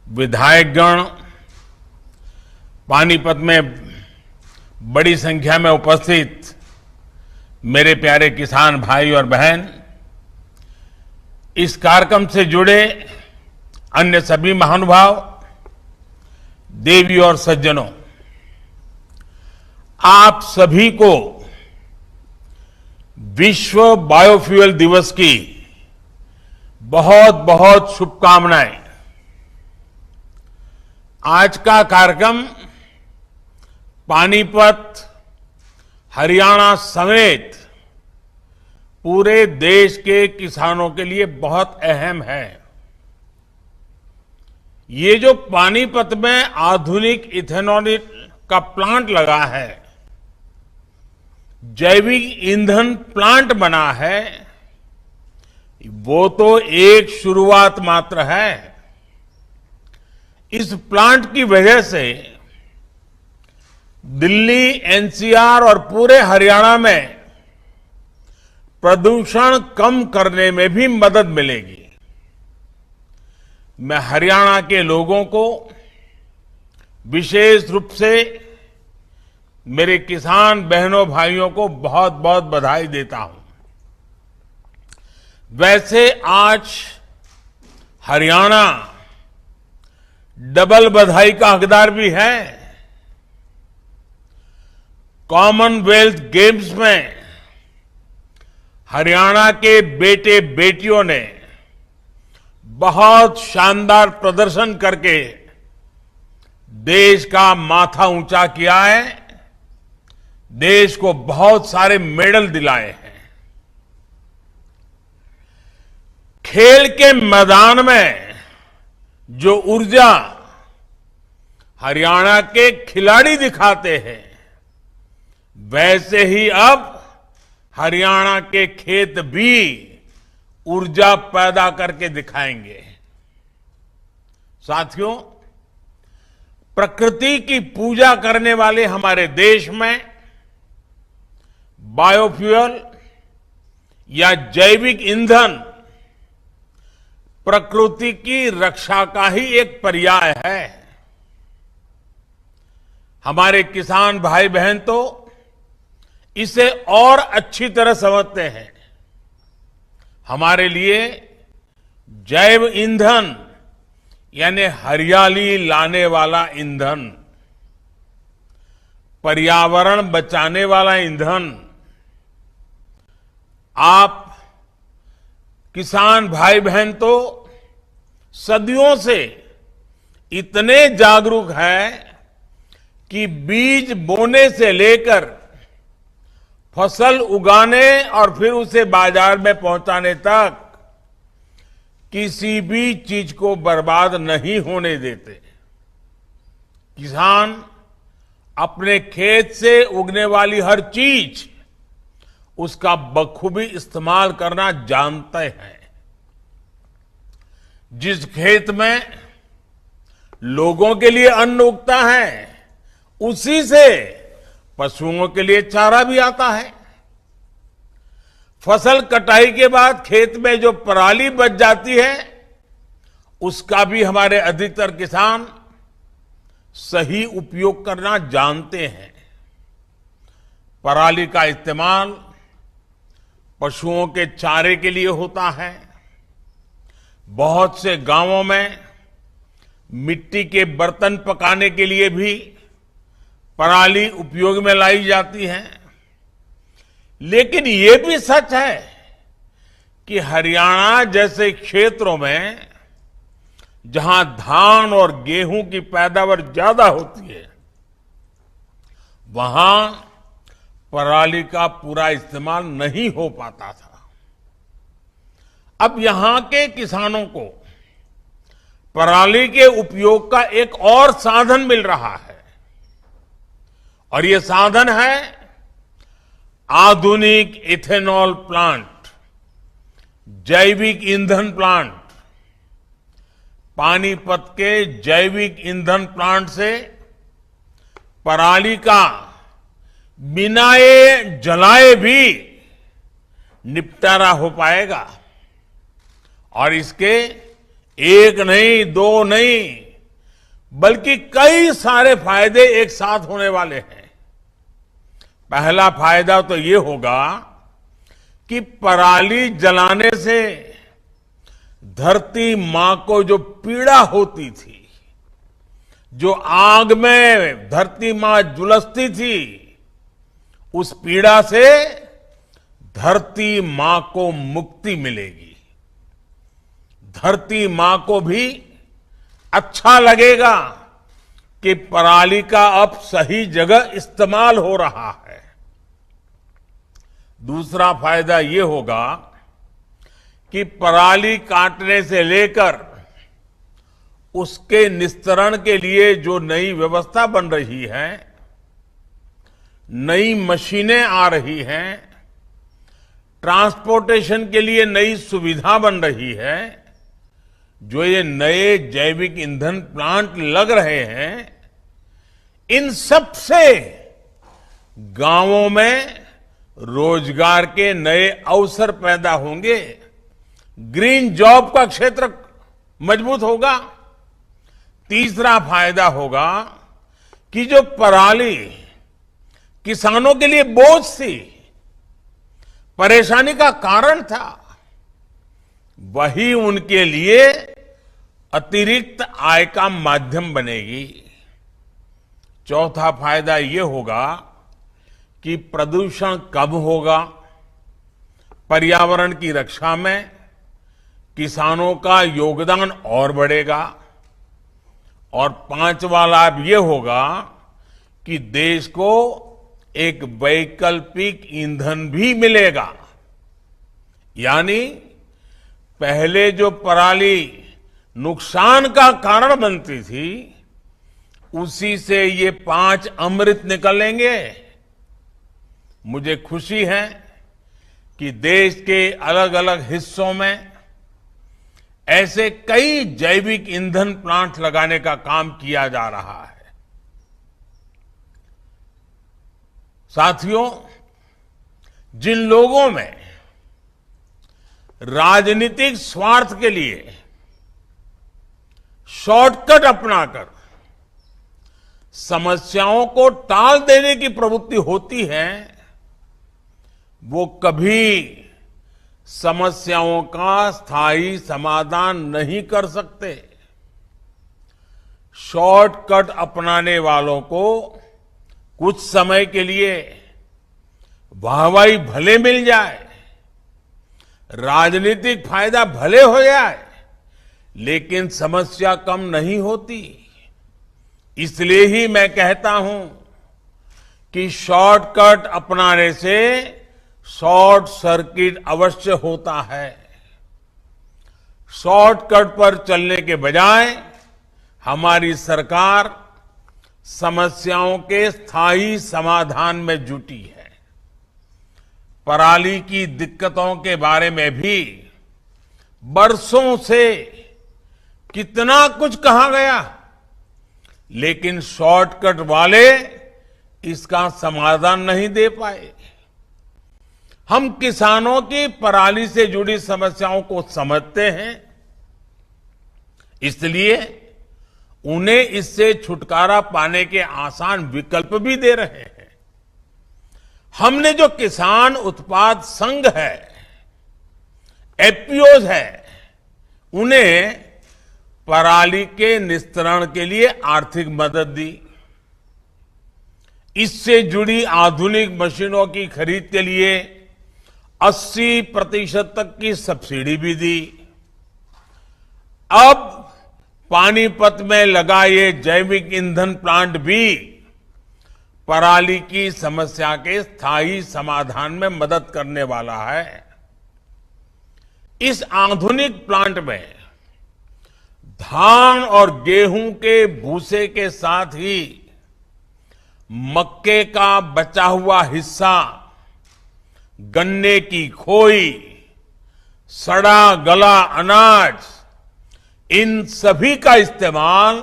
विधायकगण, पानीपत में बड़ी संख्या में उपस्थित मेरे प्यारे किसान भाई और बहन, इस कार्यक्रम से जुड़े अन्य सभी महानुभाव, देवी और सज्जनों, आप सभी को विश्व बायोफ्यूल दिवस की बहुत बहुत शुभकामनाएं। आज का कार्यक्रम पानीपत, हरियाणा समेत पूरे देश के किसानों के लिए बहुत अहम है। ये जो पानीपत में आधुनिक इथेनॉल का प्लांट लगा है, जैविक ईंधन प्लांट बना है, वो तो एक शुरुआत मात्र है। इस प्लांट की वजह से दिल्ली, एनसीआर और पूरे हरियाणा में प्रदूषण कम करने में भी मदद मिलेगी। मैं हरियाणा के लोगों को विशेष रूप से मेरे किसान बहनों भाइयों को बहुत बहुत बधाई देता हूं। वैसे आज हरियाणा डबल बधाई का हकदार भी है। कॉमनवेल्थ गेम्स में हरियाणा के बेटे बेटियों ने बहुत शानदार प्रदर्शन करके देश का माथा ऊंचा किया है, देश को बहुत सारे मेडल दिलाए हैं। खेल के मैदान में जो ऊर्जा हरियाणा के खिलाड़ी दिखाते हैं, वैसे ही अब हरियाणा के खेत भी ऊर्जा पैदा करके दिखाएंगे। साथियों, प्रकृति की पूजा करने वाले हमारे देश में बायोफ्यूल या जैविक ईंधन प्रकृति की रक्षा का ही एक पर्याय है। हमारे किसान भाई बहन तो इसे और अच्छी तरह समझते हैं। हमारे लिए जैव ईंधन यानी हरियाली लाने वाला ईंधन, पर्यावरण बचाने वाला ईंधन, आप किसान भाई बहन तो सदियों से इतने जागरूक हैं कि बीज बोने से लेकर फसल उगाने और फिर उसे बाजार में पहुंचाने तक किसी भी चीज को बर्बाद नहीं होने देते। किसान अपने खेत से उगने वाली हर चीज उसका बखूबी इस्तेमाल करना जानते हैं। जिस खेत में लोगों के लिए अन्न उगता है, उसी से पशुओं के लिए चारा भी आता है। फसल कटाई के बाद खेत में जो पराली बच जाती है, उसका भी हमारे अधिकतर किसान सही उपयोग करना जानते हैं। पराली का इस्तेमाल पशुओं के चारे के लिए होता है। बहुत से गांवों में मिट्टी के बर्तन पकाने के लिए भी पराली उपयोग में लाई जाती है। लेकिन ये भी सच है कि हरियाणा जैसे क्षेत्रों में जहां धान और गेहूं की पैदावार ज्यादा होती है, वहां पराली का पूरा इस्तेमाल नहीं हो पाता था। अब यहां के किसानों को पराली के उपयोग का एक और साधन मिल रहा है, और ये साधन है आधुनिक इथेनॉल प्लांट, जैविक ईंधन प्लांट। पानीपत के जैविक ईंधन प्लांट से पराली का बिना ये जलाए भी निपटारा हो पाएगा। और इसके एक नहीं, दो नहीं, बल्कि कई सारे फायदे एक साथ होने वाले हैं। पहला फायदा तो ये होगा कि पराली जलाने से धरती मां को जो पीड़ा होती थी, जो आग में धरती मां झुलसती थी, उस पीड़ा से धरती मां को मुक्ति मिलेगी। धरती मां को भी अच्छा लगेगा कि पराली का अब सही जगह इस्तेमाल हो रहा है। दूसरा फायदा ये होगा कि पराली काटने से लेकर उसके निस्तारण के लिए जो नई व्यवस्था बन रही है, नई मशीनें आ रही हैं, ट्रांसपोर्टेशन के लिए नई सुविधा बन रही है, जो ये नए जैविक ईंधन प्लांट लग रहे हैं, इन सब से गांवों में रोजगार के नए अवसर पैदा होंगे। ग्रीन जॉब का क्षेत्र मजबूत होगा। तीसरा फायदा होगा कि जो पराली किसानों के लिए बोझ थी, परेशानी का कारण था, वही उनके लिए अतिरिक्त आय का माध्यम बनेगी। चौथा फायदा ये होगा कि प्रदूषण कम होगा, पर्यावरण की रक्षा में किसानों का योगदान और बढ़ेगा, और पांचवा लाभ ये होगा कि देश को एक वैकल्पिक ईंधन भी मिलेगा। यानी पहले जो पराली नुकसान का कारण बनती थी, उसी से ये 5 अमृत निकलेंगे। मुझे खुशी है कि देश के अलग अलग हिस्सों में ऐसे कई जैविक ईंधन प्लांट लगाने का काम किया जा रहा है। साथियों, जिन लोगों में राजनीतिक स्वार्थ के लिए शॉर्टकट अपनाकर समस्याओं को टाल देने की प्रवृत्ति होती है, वो कभी समस्याओं का स्थायी समाधान नहीं कर सकते। शॉर्टकट अपनाने वालों को कुछ समय के लिए वाहवाही भले मिल जाए, राजनीतिक फायदा भले हो जाए, लेकिन समस्या कम नहीं होती। इसलिए ही मैं कहता हूं कि शॉर्टकट अपनाने से शॉर्ट सर्किट अवश्य होता है। शॉर्टकट पर चलने के बजाय हमारी सरकार समस्याओं के स्थायी समाधान में जुटी है। पराली की दिक्कतों के बारे में भी बरसों से कितना कुछ कहा गया, लेकिन शॉर्टकट वाले इसका समाधान नहीं दे पाए। हम किसानों की पराली से जुड़ी समस्याओं को समझते हैं, इसलिए उन्हें इससे छुटकारा पाने के आसान विकल्प भी दे रहे हैं। हमने जो किसान उत्पाद संघ है, एफपीओज है, उन्हें पराली के निस्तारण के लिए आर्थिक मदद दी। इससे जुड़ी आधुनिक मशीनों की खरीद के लिए 80% तक की सब्सिडी भी दी। अब पानीपत में लगा ये जैविक ईंधन प्लांट भी पराली की समस्या के स्थायी समाधान में मदद करने वाला है। इस आधुनिक प्लांट में धान और गेहूं के भूसे के साथ ही मक्के का बचा हुआ हिस्सा, गन्ने की खोई, सड़ा गला अनाज, इन सभी का इस्तेमाल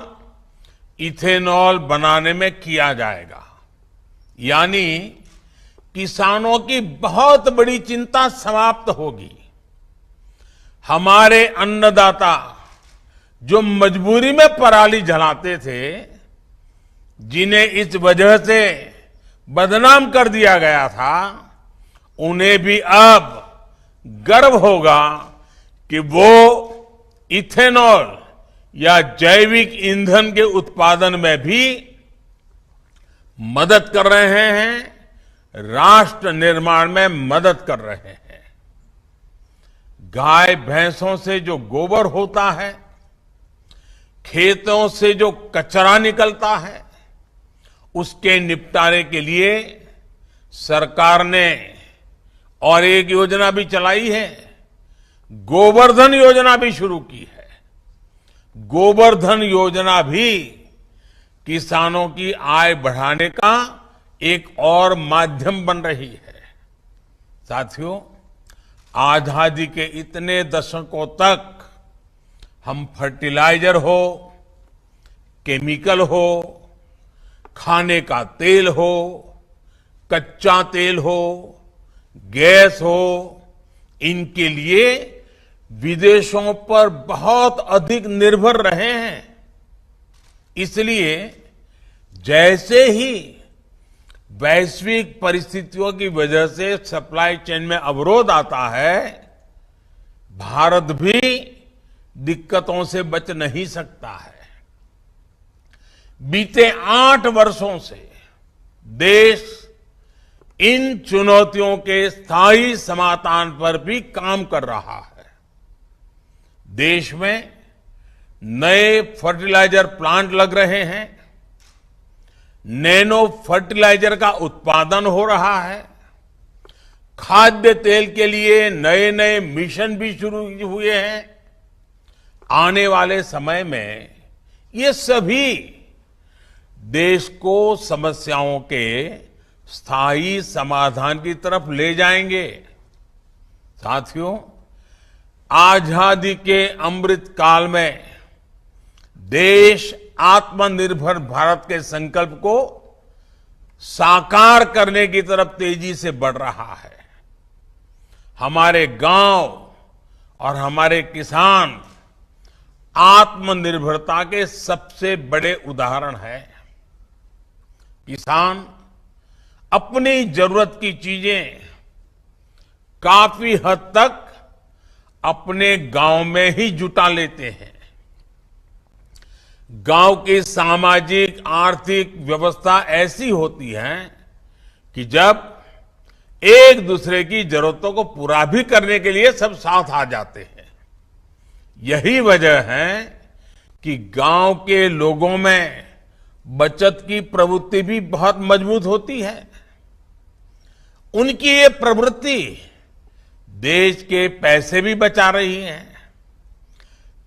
इथेनॉल बनाने में किया जाएगा। यानी किसानों की बहुत बड़ी चिंता समाप्त होगी। हमारे अन्नदाता जो मजबूरी में पराली जलाते थे, जिन्हें इस वजह से बदनाम कर दिया गया था, उन्हें भी अब गर्व होगा कि वो इथेनॉल या जैविक ईंधन के उत्पादन में भी मदद कर रहे हैं, राष्ट्र निर्माण में मदद कर रहे हैं। गाय भैंसों से जो गोबर होता है, खेतों से जो कचरा निकलता है, उसके निपटारे के लिए सरकार ने और एक योजना भी चलाई है, गोवर्धन योजना भी शुरू की है। गोवर्धन योजना भी किसानों की आय बढ़ाने का एक और माध्यम बन रही है। साथियों, आजादी के इतने दशकों तक हम फर्टिलाइजर हो, केमिकल हो, खाने का तेल हो, कच्चा तेल हो, गैस हो, इनके लिए विदेशों पर बहुत अधिक निर्भर रहे हैं। इसलिए जैसे ही वैश्विक परिस्थितियों की वजह से सप्लाई चेन में अवरोध आता है, भारत भी दिक्कतों से बच नहीं सकता है। बीते 8 वर्षों से देश इन चुनौतियों के स्थायी समाधान पर भी काम कर रहा है। देश में नए फर्टिलाइजर प्लांट लग रहे हैं, नैनो फर्टिलाइजर का उत्पादन हो रहा है, खाद्य तेल के लिए नए नए मिशन भी शुरू हुए हैं। आने वाले समय में ये सभी देश को समस्याओं के स्थायी समाधान की तरफ ले जाएंगे। साथियों, आजादी के अमृत काल में देश आत्मनिर्भर भारत के संकल्प को साकार करने की तरफ तेजी से बढ़ रहा है। हमारे गांव और हमारे किसान आत्मनिर्भरता के सबसे बड़े उदाहरण हैं। किसान अपनी जरूरत की चीजें काफी हद तक अपने गांव में ही जुटा लेते हैं। गांव की सामाजिक आर्थिक व्यवस्था ऐसी होती है कि जब एक दूसरे की जरूरतों को पूरा भी करने के लिए सब साथ आ जाते हैं। यही वजह है कि गांव के लोगों में बचत की प्रवृत्ति भी बहुत मजबूत होती है। उनकी ये प्रवृत्ति देश के पैसे भी बचा रही है।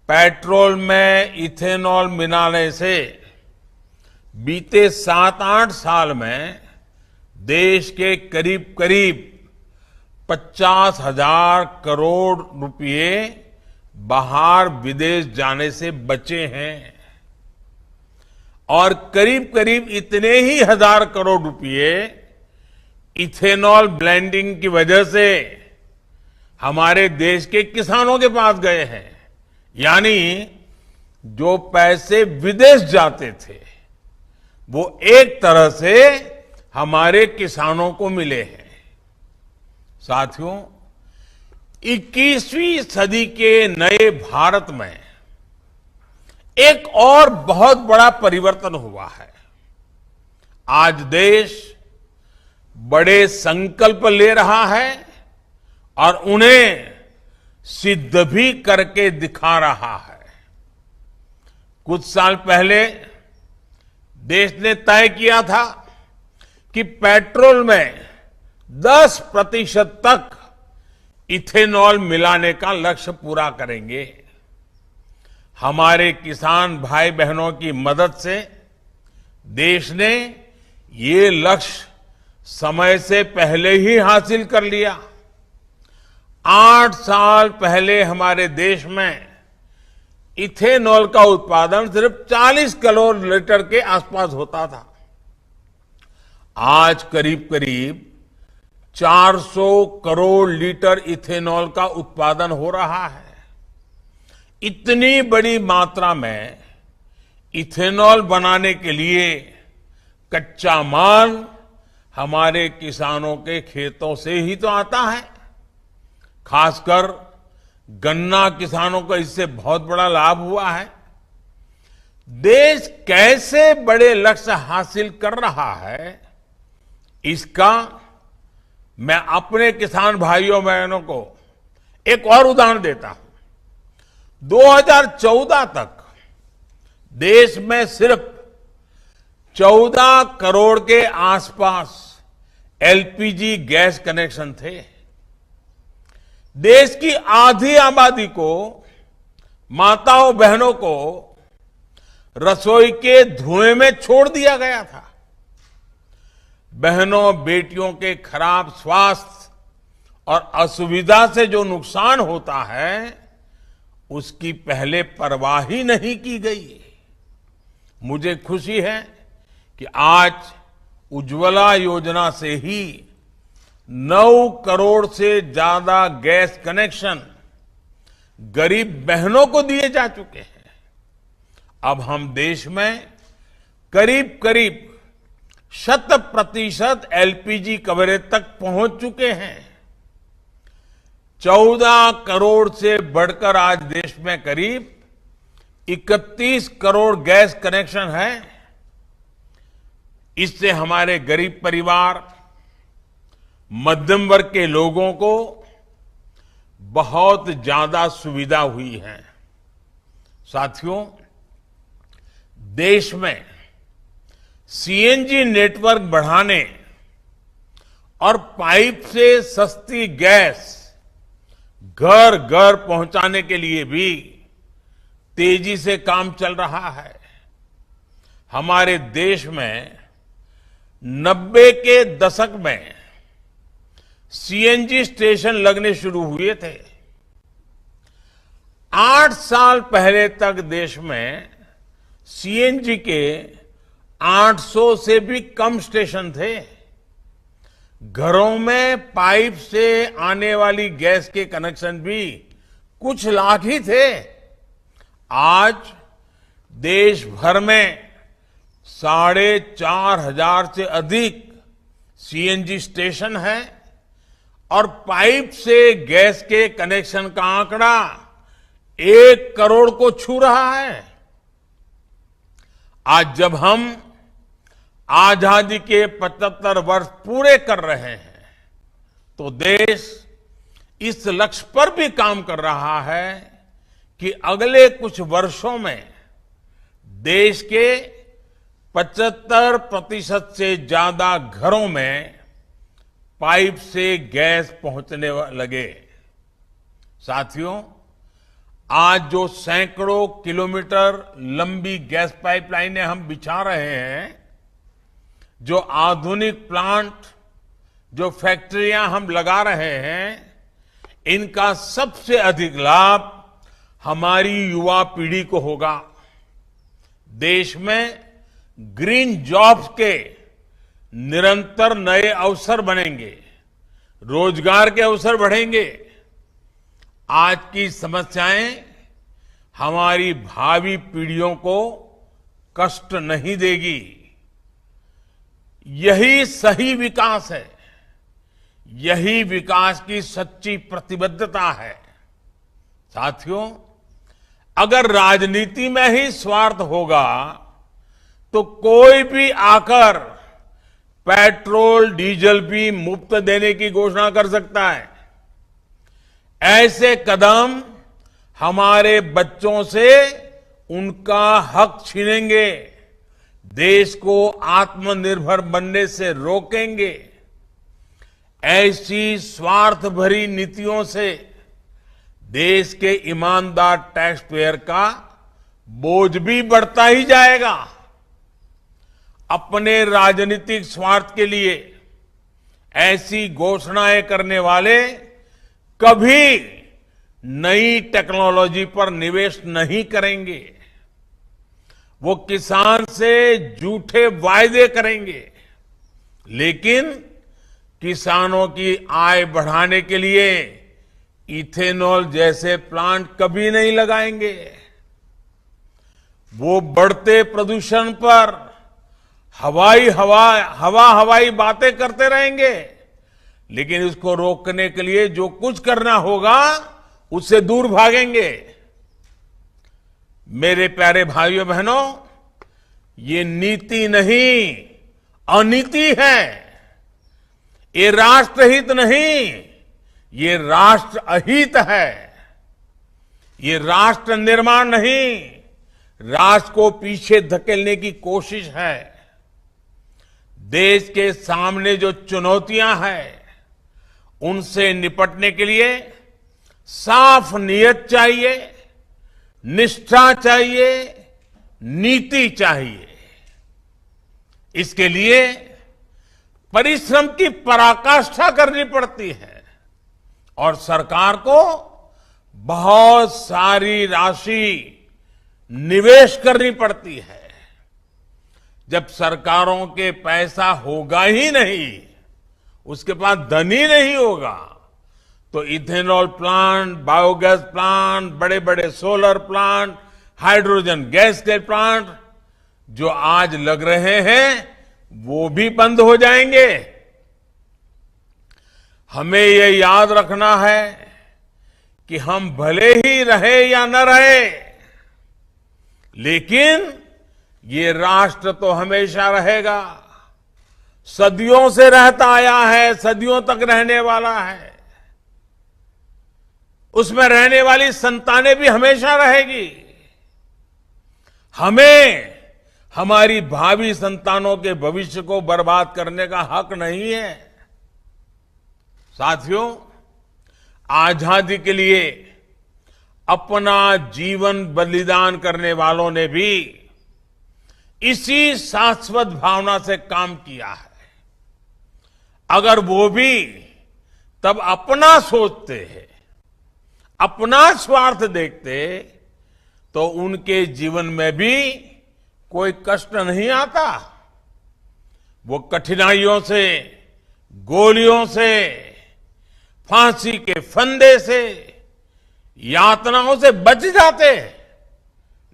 पेट्रोल में इथेनॉल मिलाने से बीते 7-8 साल में देश के करीब करीब 50,000 करोड़ रुपए बाहर विदेश जाने से बचे हैं और करीब करीब इतने ही हजार करोड़ रुपए इथेनॉल ब्लेंडिंग की वजह से हमारे देश के किसानों के पास गए हैं। यानी जो पैसे विदेश जाते थे वो एक तरह से हमारे किसानों को मिले हैं। साथियों, 21वीं सदी के नए भारत में एक और बहुत बड़ा परिवर्तन हुआ है। आज देश बड़े संकल्प ले रहा है और उन्हें सिद्ध भी करके दिखा रहा है। कुछ साल पहले देश ने तय किया था कि पेट्रोल में 10% तक इथेनॉल मिलाने का लक्ष्य पूरा करेंगे। हमारे किसान भाई बहनों की मदद से देश ने ये लक्ष्य समय से पहले ही हासिल कर लिया। 8 साल पहले हमारे देश में इथेनॉल का उत्पादन सिर्फ 40 करोड़ लीटर के आसपास होता था। आज करीब करीब 400 करोड़ लीटर इथेनॉल का उत्पादन हो रहा है। इतनी बड़ी मात्रा में इथेनॉल बनाने के लिए कच्चा माल हमारे किसानों के खेतों से ही तो आता है। खासकर गन्ना किसानों को इससे बहुत बड़ा लाभ हुआ है। देश कैसे बड़े लक्ष्य हासिल कर रहा है, इसका मैं अपने किसान भाइयों बहनों को एक और उदाहरण देता हूं। 2014 तक देश में सिर्फ 14 करोड़ के आसपास एलपीजी गैस कनेक्शन थे। देश की आधी आबादी को, माताओं बहनों को रसोई के धुएं में छोड़ दिया गया था। बहनों बेटियों के खराब स्वास्थ्य और असुविधा से जो नुकसान होता है, उसकी पहले परवाह ही नहीं की गई। मुझे खुशी है कि आज उज्ज्वला योजना से ही 9 करोड़ से ज्यादा गैस कनेक्शन गरीब बहनों को दिए जा चुके हैं। अब हम देश में करीब करीब 100% एलपीजी कवरेज तक पहुंच चुके हैं। 14 करोड़ से बढ़कर आज देश में करीब 31 करोड़ गैस कनेक्शन है। इससे हमारे गरीब परिवार, मध्यम वर्ग के लोगों को बहुत ज्यादा सुविधा हुई है। साथियों, देश में सीएनजी नेटवर्क बढ़ाने और पाइप से सस्ती गैस घर घर पहुंचाने के लिए भी तेजी से काम चल रहा है। हमारे देश में 90 के दशक में सीएनजी स्टेशन लगने शुरू हुए थे। 8 साल पहले तक देश में सीएनजी के 800 से भी कम स्टेशन थे। घरों में पाइप से आने वाली गैस के कनेक्शन भी कुछ लाख ही थे। आज देश भर में 4,500 से अधिक सीएनजी स्टेशन है और पाइप से गैस के कनेक्शन का आंकड़ा 1 करोड़ को छू रहा है। आज जब हम आजादी के 75 वर्ष पूरे कर रहे हैं, तो देश इस लक्ष्य पर भी काम कर रहा है कि अगले कुछ वर्षों में देश के 75% से ज्यादा घरों में पाइप से गैस पहुंचने लगे। साथियों, आज जो सैकड़ों किलोमीटर लंबी गैस पाइपलाइनें हम बिछा रहे हैं, जो आधुनिक प्लांट, जो फैक्ट्रियां हम लगा रहे हैं, इनका सबसे अधिक लाभ हमारी युवा पीढ़ी को होगा। देश में ग्रीन जॉब्स के निरंतर नए अवसर बनेंगे, रोजगार के अवसर बढ़ेंगे। आज की समस्याएं हमारी भावी पीढ़ियों को कष्ट नहीं देगी। यही सही विकास है, यही विकास की सच्ची प्रतिबद्धता है। साथियों, अगर राजनीति में ही स्वार्थ होगा तो कोई भी आकर पेट्रोल डीजल भी मुफ्त देने की घोषणा कर सकता है। ऐसे कदम हमारे बच्चों से उनका हक छीनेंगे, देश को आत्मनिर्भर बनने से रोकेंगे। ऐसी स्वार्थ भरी नीतियों से देश के ईमानदार टैक्स पेयर का बोझ भी बढ़ता ही जाएगा। अपने राजनीतिक स्वार्थ के लिए ऐसी घोषणाएं करने वाले कभी नई टेक्नोलॉजी पर निवेश नहीं करेंगे। वो किसान से झूठे वायदे करेंगे, लेकिन किसानों की आय बढ़ाने के लिए इथेनॉल जैसे प्लांट कभी नहीं लगाएंगे। वो बढ़ते प्रदूषण पर हवाई बातें करते रहेंगे, लेकिन इसको रोकने के लिए जो कुछ करना होगा उससे दूर भागेंगे। मेरे प्यारे भाइयों बहनों, ये नीति नहीं, अनीति है। ये राष्ट्रहित नहीं, ये राष्ट्र अहित है। ये राष्ट्र निर्माण नहीं, राष्ट्र को पीछे धकेलने की कोशिश है। देश के सामने जो चुनौतियां हैं, उनसे निपटने के लिए साफ नीयत चाहिए, निष्ठा चाहिए, नीति चाहिए। इसके लिए परिश्रम की पराकाष्ठा करनी पड़ती है और सरकार को बहुत सारी राशि निवेश करनी पड़ती है। जब सरकारों के पैसा होगा ही नहीं, उसके पास धन ही नहीं होगा, तो इथेनॉल प्लांट, बायोगैस प्लांट, बड़े बड़े सोलर प्लांट, हाइड्रोजन गैस के प्लांट जो आज लग रहे हैं, वो भी बंद हो जाएंगे। हमें ये याद रखना है कि हम भले ही रहे या न रहे, लेकिन ये राष्ट्र तो हमेशा रहेगा। सदियों से रहता आया है, सदियों तक रहने वाला है। उसमें रहने वाली संतानें भी हमेशा रहेगी। हमें हमारी भावी संतानों के भविष्य को बर्बाद करने का हक नहीं है। साथियों, आजादी के लिए अपना जीवन बलिदान करने वालों ने भी इसी शाश्वत भावना से काम किया है। अगर वो भी तब अपना सोचते हैं, अपना स्वार्थ देखते, तो उनके जीवन में भी कोई कष्ट नहीं आता। वो कठिनाइयों से, गोलियों से, फांसी के फंदे से, यातनाओं से बच जाते।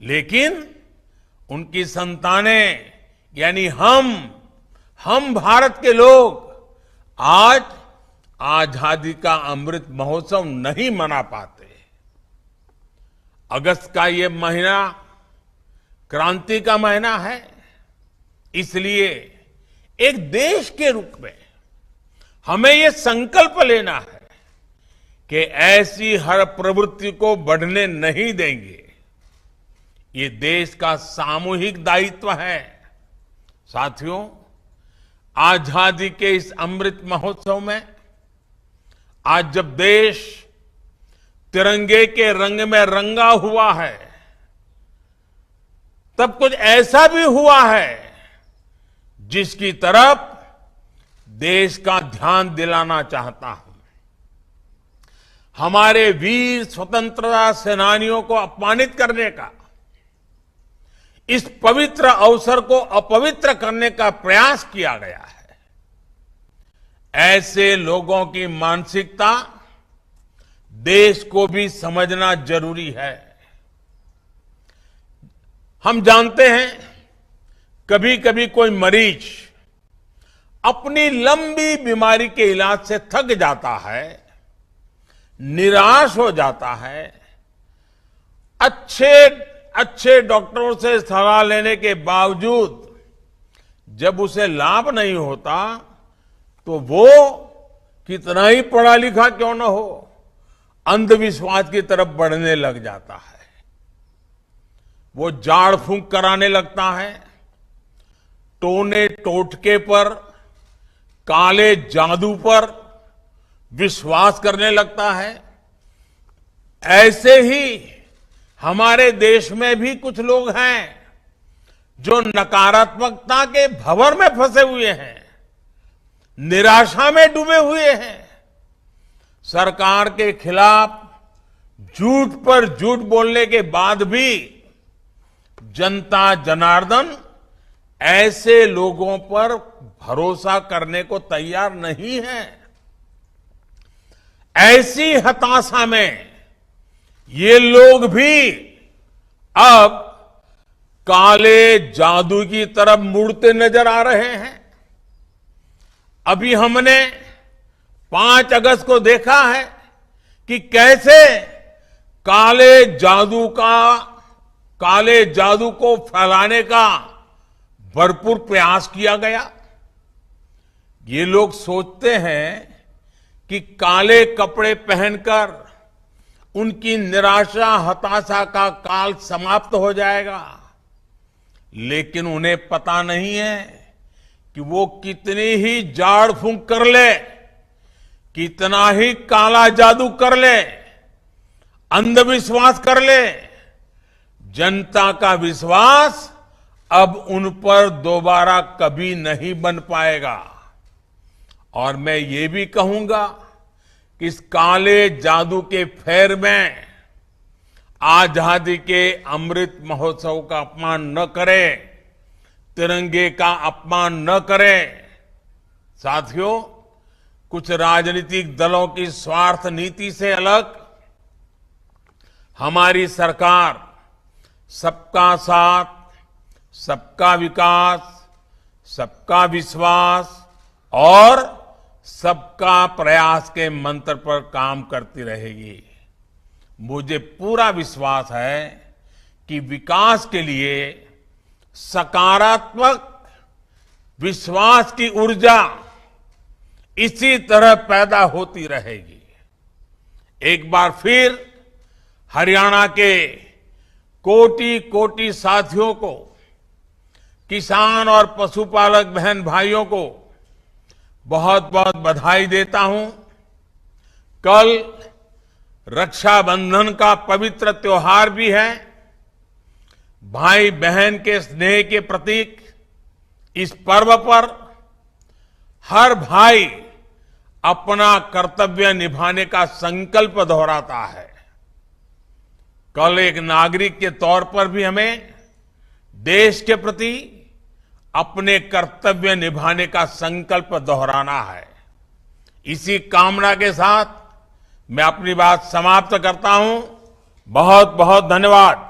लेकिन उनकी संतानें यानी हम भारत के लोग आज आजादी का अमृत महोत्सव नहीं मना पाते। अगस्त का ये महीना क्रांति का महीना है। इसलिए एक देश के रूप में हमें ये संकल्प लेना है कि ऐसी हर प्रवृत्ति को बढ़ने नहीं देंगे। ये देश का सामूहिक दायित्व है। साथियों, आजादी के इस अमृत महोत्सव में आज जब देश तिरंगे के रंग में रंगा हुआ है, तब कुछ ऐसा भी हुआ है जिसकी तरफ देश का ध्यान दिलाना चाहता हूं। हमारे वीर स्वतंत्रता सेनानियों को अपमानित करने का, इस पवित्र अवसर को अपवित्र करने का प्रयास किया गया है। ऐसे लोगों की मानसिकता देश को भी समझना जरूरी है। हम जानते हैं, कभी कभी कोई मरीज अपनी लंबी बीमारी के इलाज से थक जाता है, निराश हो जाता है। अच्छे डॉक्टरों से सलाह लेने के बावजूद जब उसे लाभ नहीं होता, तो वो कितना ही पढ़ा लिखा क्यों न हो, अंधविश्वास की तरफ बढ़ने लग जाता है। वो झाड़ फूंक कराने लगता है, टोने टोटके पर, काले जादू पर विश्वास करने लगता है। ऐसे ही हमारे देश में भी कुछ लोग हैं जो नकारात्मकता के भंवर में फंसे हुए हैं, निराशा में डूबे हुए हैं। सरकार के खिलाफ झूठ पर झूठ बोलने के बाद भी जनता जनार्दन ऐसे लोगों पर भरोसा करने को तैयार नहीं है। ऐसी हताशा में ये लोग भी अब काले जादू की तरफ मुड़ते नजर आ रहे हैं। अभी हमने 5 अगस्त को देखा है कि कैसे काले जादू को फैलाने का भरपूर प्रयास किया गया। ये लोग सोचते हैं कि काले कपड़े पहनकर उनकी निराशा हताशा का काल समाप्त हो जाएगा, लेकिन उन्हें पता नहीं है कि वो कितनी ही झाड़ फूंक कर ले, कितना ही काला जादू कर ले, अंधविश्वास कर ले, जनता का विश्वास अब उन पर दोबारा कभी नहीं बन पाएगा। और मैं ये भी कहूंगा कि इस काले जादू के फेर में आजादी के अमृत महोत्सव का अपमान न करें, तिरंगे का अपमान न करें। साथियों, कुछ राजनीतिक दलों की स्वार्थ नीति से अलग हमारी सरकार सबका साथ, सबका विकास, सबका विश्वास और सबका प्रयास के मंत्र पर काम करती रहेगी। मुझे पूरा विश्वास है कि विकास के लिए सकारात्मक विश्वास की ऊर्जा इसी तरह पैदा होती रहेगी। एक बार फिर हरियाणा के कोटि कोटि साथियों को, किसान और पशुपालक बहन भाइयों को बहुत बहुत बधाई देता हूं। कल रक्षाबंधन का पवित्र त्योहार भी है। भाई बहन के स्नेह के प्रतीक इस पर्व पर हर भाई अपना कर्तव्य निभाने का संकल्प दोहराता है। कल एक नागरिक के तौर पर भी हमें देश के प्रति अपने कर्तव्य निभाने का संकल्प दोहराना है। इसी कामना के साथ मैं अपनी बात समाप्त करता हूं। बहुत बहुत धन्यवाद।